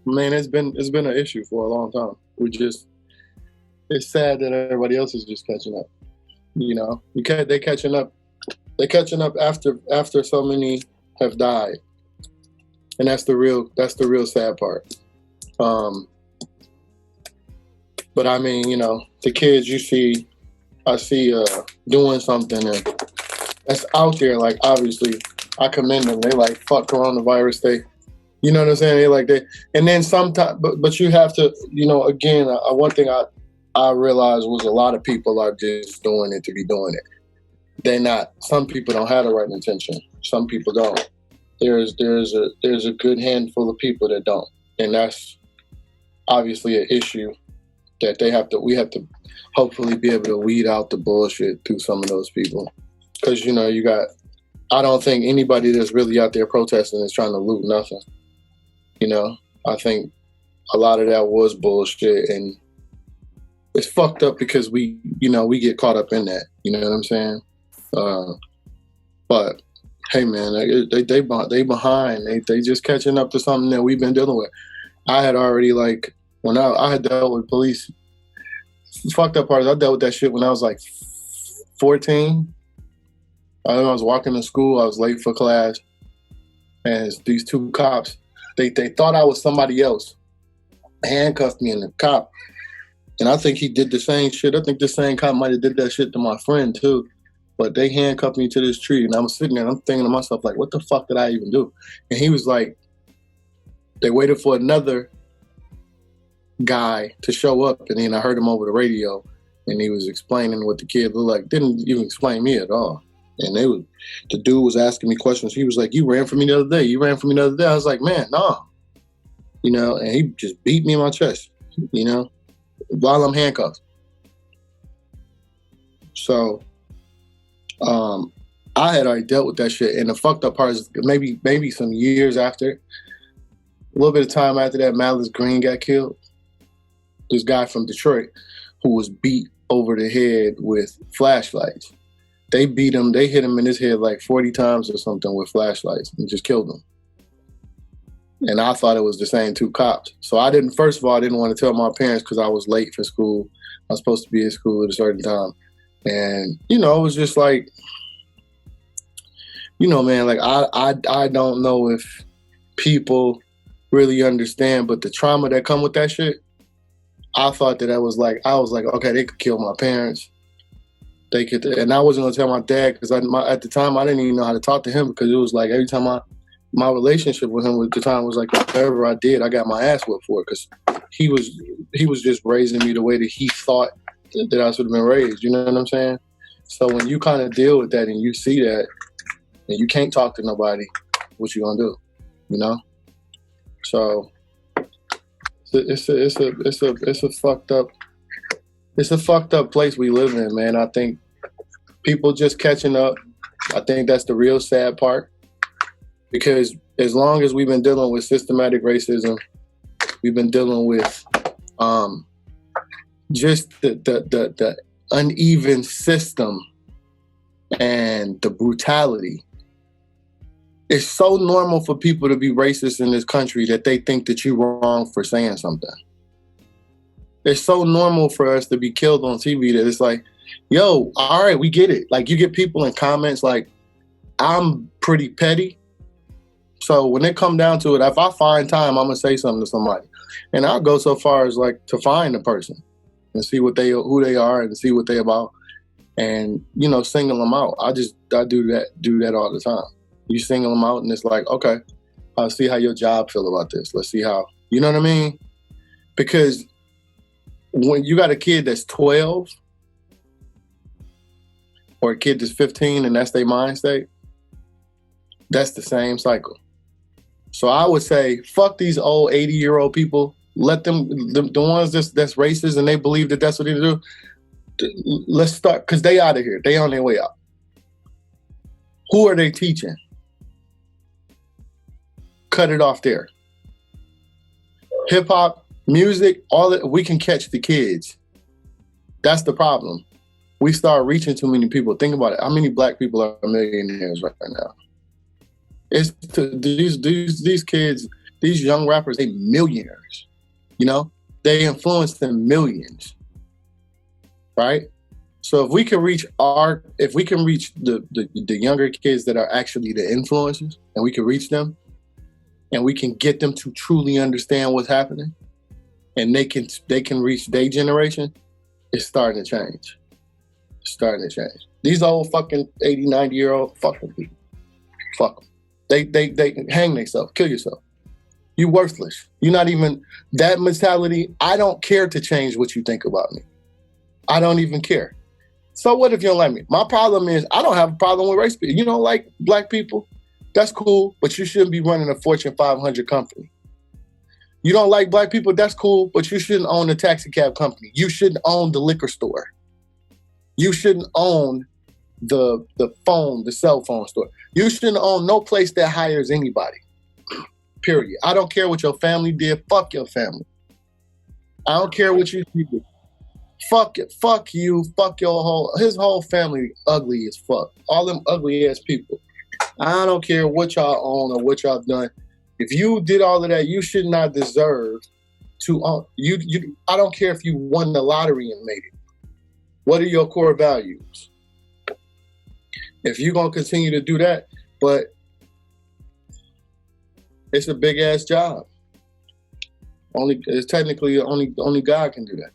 Man, it's been an issue for a long time. It's sad that everybody else is just catching up. You know, they catching up. They catching up after so many have died, and that's the real sad part. But I mean, you know, the kids I see doing something and that's out there. Like, obviously, I commend them. They like, fuck coronavirus. You know what I'm saying? And then sometimes, but you have to, you know, again, one thing I realized was a lot of people are just doing it to be doing it. They're not. Some people don't have the right intention. Some people don't. There's a good handful of people that don't, and that's obviously an issue that we have to hopefully be able to weed out the bullshit through some of those people. Because, you know, I don't think anybody that's really out there protesting is trying to loot nothing. You know, I think a lot of that was bullshit, and it's fucked up because we get caught up in that. You know what I'm saying? But hey, man, they behind. They just catching up to something that we've been dealing with. I had already, like, when I had dealt with police, fucked up part is I dealt with that shit when I was like 14. I was walking to school. I was late for class, and these two cops, they thought I was somebody else, handcuffed me, and the cop, and I think he did the same shit. I think the same cop might have did that shit to my friend too, but they handcuffed me to this tree, and I'm sitting there and I'm thinking to myself, like, what the fuck did I even do? And he was like, they waited for another guy to show up, and then I heard him over the radio, and he was explaining what the kid looked like. Didn't even explain me at all. And the dude was asking me questions. He was like, you ran from me the other day. You ran from me the other day. I was like, man, nah. You know, and he just beat me in my chest, you know, while I'm handcuffed. So I had already dealt with that shit. And the fucked up part is maybe some years after, a little bit of time after that, Malice Green got killed. This guy from Detroit who was beat over the head with flashlights. They beat him, they hit him in his head like 40 times or something with flashlights and just killed him. And I thought it was the same two cops. So first of all, I didn't want to tell my parents because I was late for school. I was supposed to be at school at a certain time. And, you know, it was just like, you know, man, like I don't know if people really understand, but the trauma that come with that shit, I thought that I was like, okay, they could kill my parents. They could, and I wasn't gonna tell my dad because at the time I didn't even know how to talk to him because it was like every time my relationship with him at the time was like whatever I did, I got my ass whipped for it because he was just raising me the way that he thought that I should have been raised. You know what I'm saying? So when you kind of deal with that and you see that and you can't talk to nobody, what you gonna do? You know? So it's a fucked up place we live in, man. I think people just catching up. I think that's the real sad part. Because as long as we've been dealing with systematic racism, we've been dealing with just the uneven system and the brutality. It's so normal for people to be racist in this country that they think that you're wrong for saying something. It's so normal for us to be killed on TV that it's like, yo, all right, we get it. Like, you get people in comments like, I'm pretty petty. So when it come down to it, if I find time, I'm going to say something to somebody. And I'll go so far as like to find the person and see who they are and see what they about and, you know, single them out. I do that all the time. You single them out and it's like, okay, I'll see how your job feel about this. Let's see how, you know what I mean? Because when you got a kid that's 12 or a kid that's 15 and that's their mind state, that's the same cycle. So I would say, fuck these old 80-year-old people. Let them, the ones that's racist and they believe that that's what they do, let's start, because they out of here. They on their way out. Who are they teaching? Cut it off there. Hip-hop, music, all that, we can catch the kids. That's the problem. We start reaching too many people. Think about it. How many black people are millionaires right now? It's these kids These young rappers, they millionaires. You know, they influence them millions, right? So if we can reach the younger kids that are actually the influencers, and we can reach them, and we can get them to truly understand what's happening, and they can reach their generation, it's starting to change. It's starting to change. These old fucking 80, 90-year-old fucking people, fuck them. They hang themselves, kill yourself. You worthless. You're not even that mentality. I don't care to change what you think about me. I don't even care. So what if you don't like me? My problem is I don't have a problem with race people. You don't like black people? That's cool, but you shouldn't be running a Fortune 500 company. You don't like black people? That's cool, but you shouldn't own a taxi cab company. You shouldn't own the liquor store. You shouldn't own the cell phone store. You shouldn't own no place that hires anybody. Period. I don't care what your family did. Fuck your family. I don't care what you did. Fuck it. Fuck you. Fuck his whole family ugly as fuck. All them ugly ass people. I don't care what y'all own or what y'all done. If you did all of that, you should not deserve to own. I don't care if you won the lottery and made it. What are your core values? If you're gonna continue to do that, but it's a big ass job. Only God can do that.